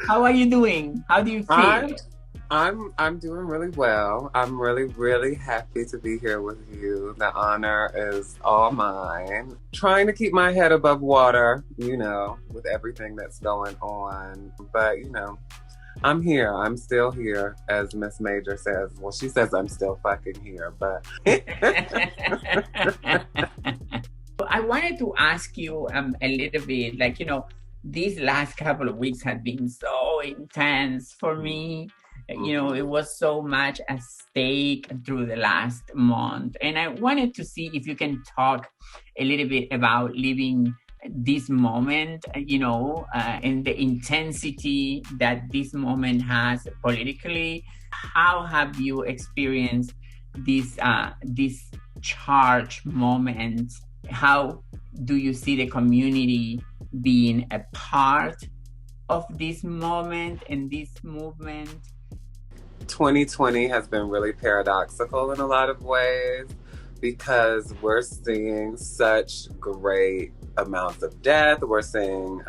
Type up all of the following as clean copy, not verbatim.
How are you doing? How do you I'm feel? I'm doing really well. I'm really, really happy to be here with you. The honor is all mine. Trying to keep my head above water, with everything that's going on. But, I'm here. I'm still here, as Miss Major says. Well, she says I'm still fucking here, but I wanted to ask you a little bit, like, these last couple of weeks had been so intense for me. It Mhm. was so much at stake through the last month. And I wanted to see if you can talk a little bit about living this moment, and the intensity that this moment has politically. How have you experienced this charge moment? How do you see the community being a part of this moment and this movement? 2020 has been really paradoxical in a lot of ways because we're seeing such great amounts of death. We're seeing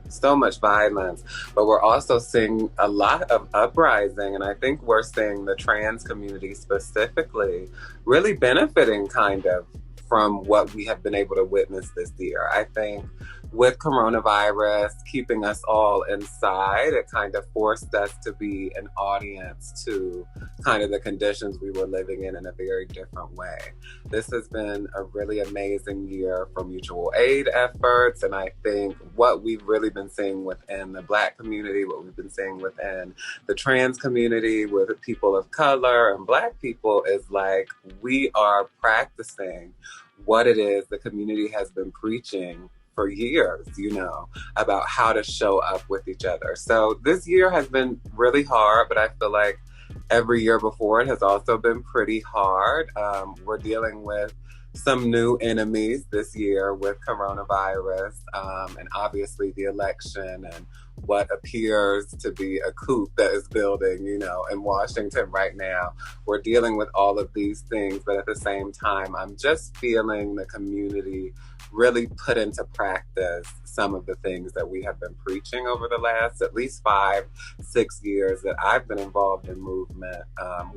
so much violence, but we're also seeing a lot of uprising. And I think we're seeing the trans community specifically really benefiting kind of from what we have been able to witness this year. I think with coronavirus keeping us all inside, it kind of forced us to be an audience to kind of the conditions we were living in a very different way. This has been a really amazing year for mutual aid efforts. And I think what we've really been seeing within the Black community, what we've been seeing within the trans community, with people of color and Black people, is like we are practicing what it is the community has been preaching for years, about how to show up with each other. So this year has been really hard, but I feel like every year before it has also been pretty hard. We're dealing with some new enemies this year with coronavirus, and obviously the election and what appears to be a coup that is building, in Washington right now. We're dealing with all of these things, but at the same time, I'm just feeling the community really put into practice some of the things that we have been preaching over the last at least 5, 6 years that I've been involved in movement.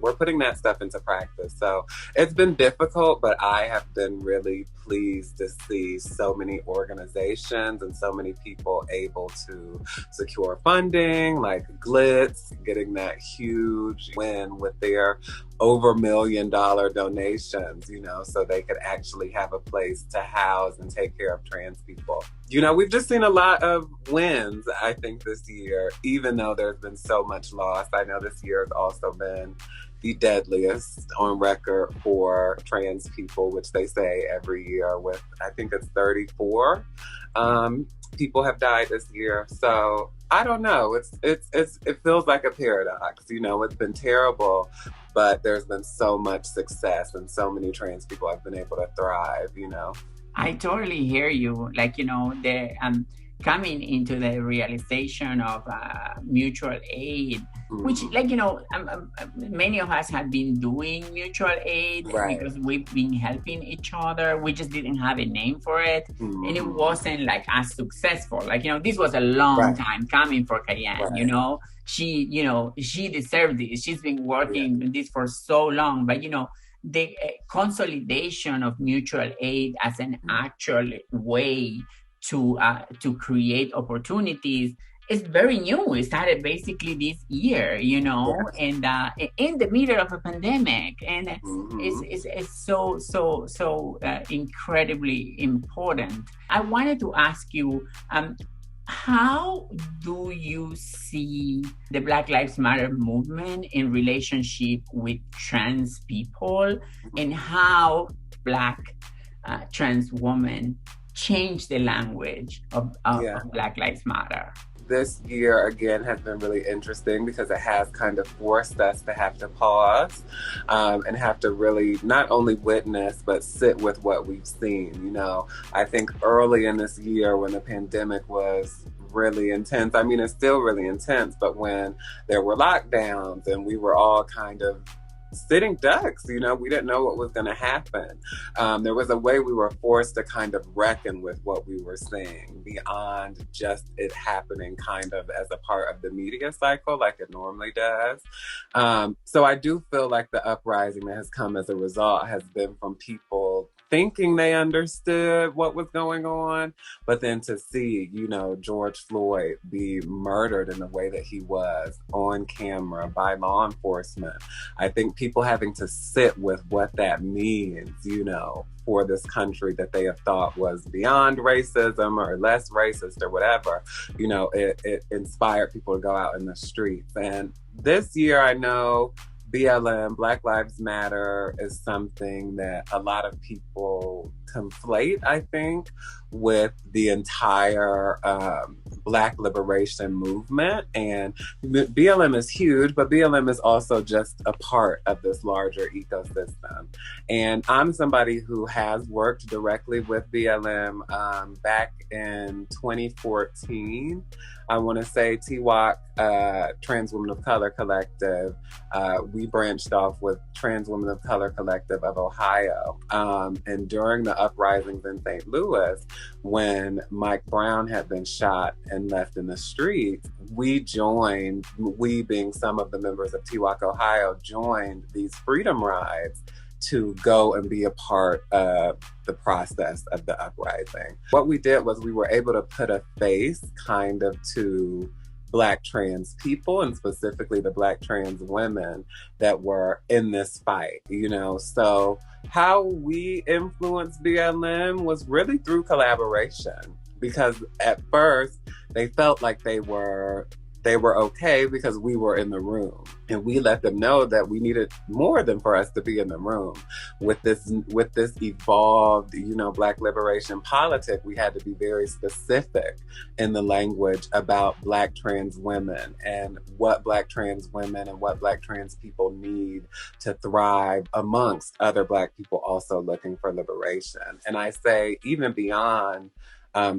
We're putting that stuff into practice. So it's been difficult, but I have been really pleased to see so many organizations and so many people able to secure funding, like Glitz getting that huge win with their over $1 million donations, so they could actually have a place to house and take care of trans people. We've just seen a lot of wins, I think, this year, even though there's been so much loss. I know this year has also been the deadliest on record for trans people, which they say every year, with I think it's 34 people have died this year. So I don't know. It feels like a paradox. It's been terrible, but there's been so much success and so many trans people have been able to thrive. I totally hear you. Like, the coming into the realization of mutual aid, which, Mm-hmm. like, many of us have been doing mutual aid Right. because we've been helping each other. We just didn't have a name for it. And it Mm-hmm. wasn't like as successful. Like, this was a long Right. time coming for Cayenne, Right. she deserved this. She's been Yeah. working with this for so long, but the consolidation of mutual aid as an actual way to create opportunities is very new. It started basically this year, Yes. and in the middle of a pandemic, and Mm-hmm. it's so incredibly important. I wanted to ask you, how do you see the Black Lives Matter movement in relationship with trans people, and how Black trans women change the language Yeah. of Black Lives Matter? This year again has been really interesting because it has kind of forced us to have to pause, and have to really not only witness but sit with what we've seen. I think early in this year when the pandemic was really intense, I mean, it's still really intense, but when there were lockdowns and we were all kind of sitting ducks. You know, we didn't know what was going to happen. There was a way we were forced to kind of reckon with what we were seeing beyond just it happening kind of as a part of the media cycle like it normally does. So I do feel like the uprising that has come as a result has been from people thinking they understood what was going on, but then to see, you know, George Floyd be murdered in the way that he was on camera by law enforcement. I think people having to sit with what that means, you know, for this country that they have thought was beyond racism or less racist or whatever, you know, it inspired people to go out in the streets. And this year, I know BLM, Black Lives Matter, is something that a lot of people conflate, I think, with the entire Black liberation movement. And BLM is huge, but BLM is also just a part of this larger ecosystem. And I'm somebody who has worked directly with BLM back in 2014. I want to say TWOC, Trans Women of Color Collective, we branched off with Trans Women of Color Collective of Ohio. And during the uprisings in St. Louis, when Mike Brown had been shot and left in the streets, we being some of the members of TWOC Ohio, joined these freedom rides to go and be a part of the process of the uprising. What we did was we were able to put a face kind of to Black trans people, and specifically the Black trans women that were in this fight, you know. So how we influenced BLM was really through collaboration, because at first they felt like they were okay because we were in the room, and we let them know that we needed more than for us to be in the room. With this evolved, you know, Black liberation politic, we had to be very specific in the language about Black trans women and what Black trans women and what Black trans people need to thrive amongst other Black people also looking for liberation. And I say even beyond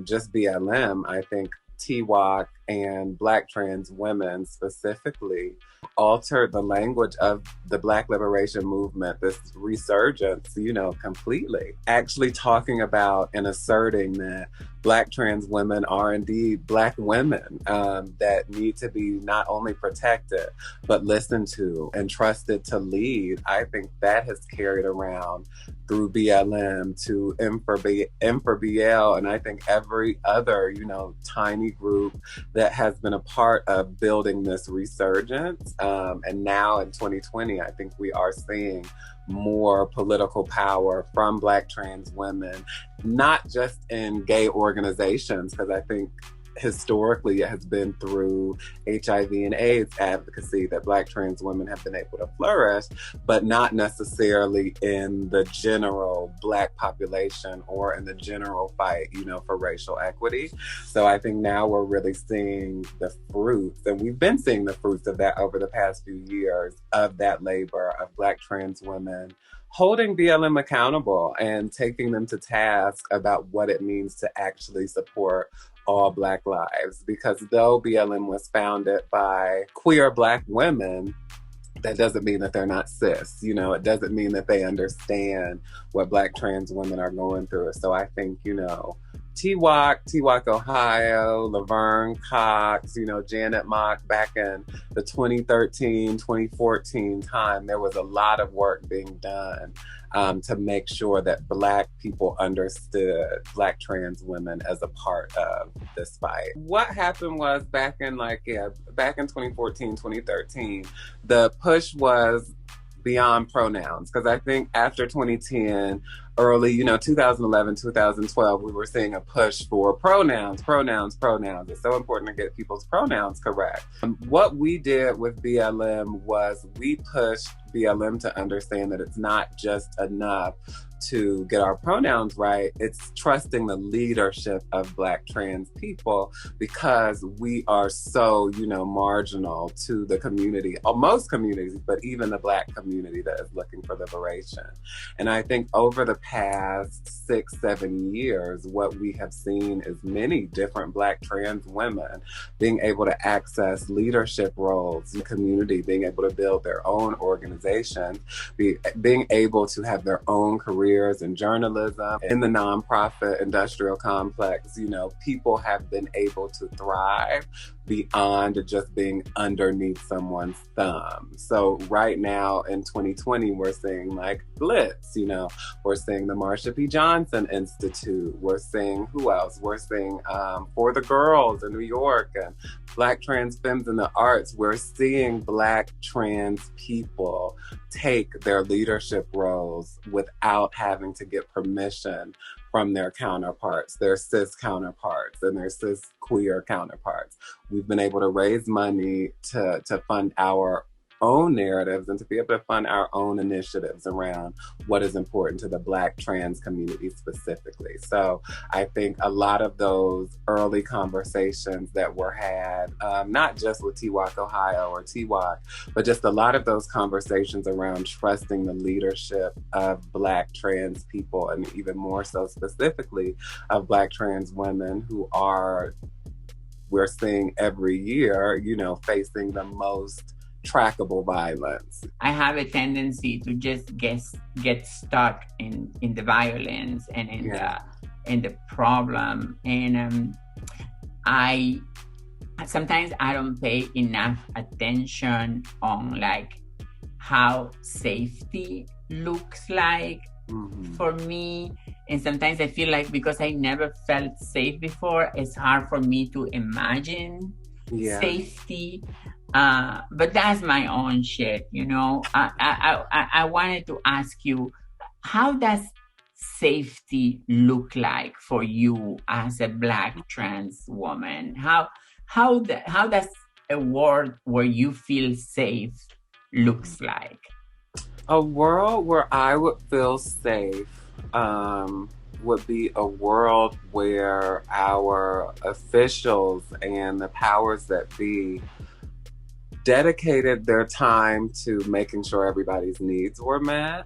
just BLM, I think TWOC and Black trans women specifically altered the language of the Black liberation movement, this resurgence, you know, completely. Actually talking about and asserting that Black trans women are indeed Black women that need to be not only protected, but listened to and trusted to lead. I think that has carried around through BLM to M for BL, and I think every other, you know, tiny group that has been a part of building this resurgence. And now in 2020, I think we are seeing more political power from Black trans women, not just in gay organizations, because I think historically it has been through HIV and AIDS advocacy that Black trans women have been able to flourish, but not necessarily in the general Black population or in the general fight, you know, for racial equity. So I think now we're really seeing the fruits, and we've been seeing the fruits of that over the past few years, of that labor of Black trans women holding BLM accountable and taking them to task about what it means to actually support all Black lives. Because though BLM was founded by queer Black women, that doesn't mean that they're not cis. You know, it doesn't mean that they understand what Black trans women are going through. So I think, you know, TWOC Ohio, Laverne Cox, you know, Janet Mock back in the 2013, 2014 time, there was a lot of work being done to make sure that Black people understood Black trans women as a part of this fight. What happened was back in 2014, 2013, the push was beyond pronouns, because I think after 2010, early, 2011, 2012, we were seeing a push for pronouns. It's so important to get people's pronouns correct. What we did with BLM was we pushed BLM to understand that it's not just enough to get our pronouns right, it's trusting the leadership of Black trans people, because we are so, marginal to the community, most communities, but even the Black community that is looking for liberation. And I think over the past 6-7 years, what we have seen is many different Black trans women being able to access leadership roles in the community, being able to build their own organizations, being able to have their own careers in journalism, in the nonprofit industrial complex. You know, people have been able to thrive beyond just being underneath someone's thumb. So right now in 2020, we're seeing like Blitz, you know, we're seeing the Marsha P. Johnson Institute. We're seeing who else? We're seeing For the Girls in New York and Black Trans Femmes in the Arts. We're seeing Black trans people take their leadership roles without having to get permission from their counterparts, their cis counterparts and their cis queer counterparts. We've been able to raise money to fund our own narratives and to be able to fund our own initiatives around what is important to the Black trans community specifically. So I think a lot of those early conversations that were had, not just with TWOC Ohio or TWOC, but just a lot of those conversations around trusting the leadership of Black trans people, and even more so specifically of Black trans women who are, we're seeing every year, you know, facing the most trackable violence. I have a tendency to just get stuck in the violence and in the problem, and I sometimes I don't pay enough attention on like how safety looks like for me. And sometimes I feel like because I never felt safe before, it's hard for me to imagine safety. But that's my own shit, you know. I wanted to ask you, how does safety look like for you as a Black trans woman? How does a world where you feel safe looks like? A world where I would feel safe would be a world where our officials and the powers that be dedicated their time to making sure everybody's needs were met.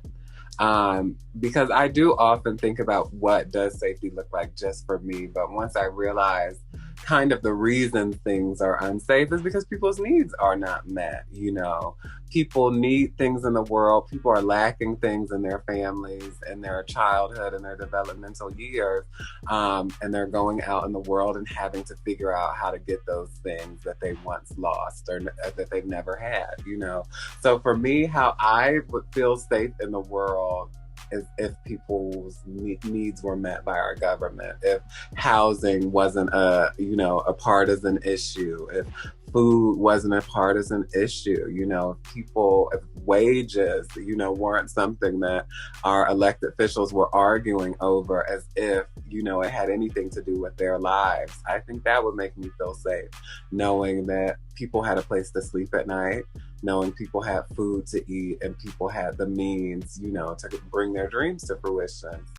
Because I do often think about what does safety look like just for me, but once I realize kind of the reason things are unsafe is because people's needs are not met, you know. People need things in the world. People are lacking things in their families, in their childhood, in their developmental years. And they're going out in the world and having to figure out how to get those things that they once lost or that they've never had, you know. So for me, how I would feel safe in the world is if people's needs were met by our government, if housing wasn't a partisan issue, if food wasn't a partisan issue, you know, if wages, you know, weren't something that our elected officials were arguing over as if, you know, it had anything to do with their lives. I think that would make me feel safe, knowing that people had a place to sleep at night, knowing people had food to eat and people had the means, you know, to bring their dreams to fruition.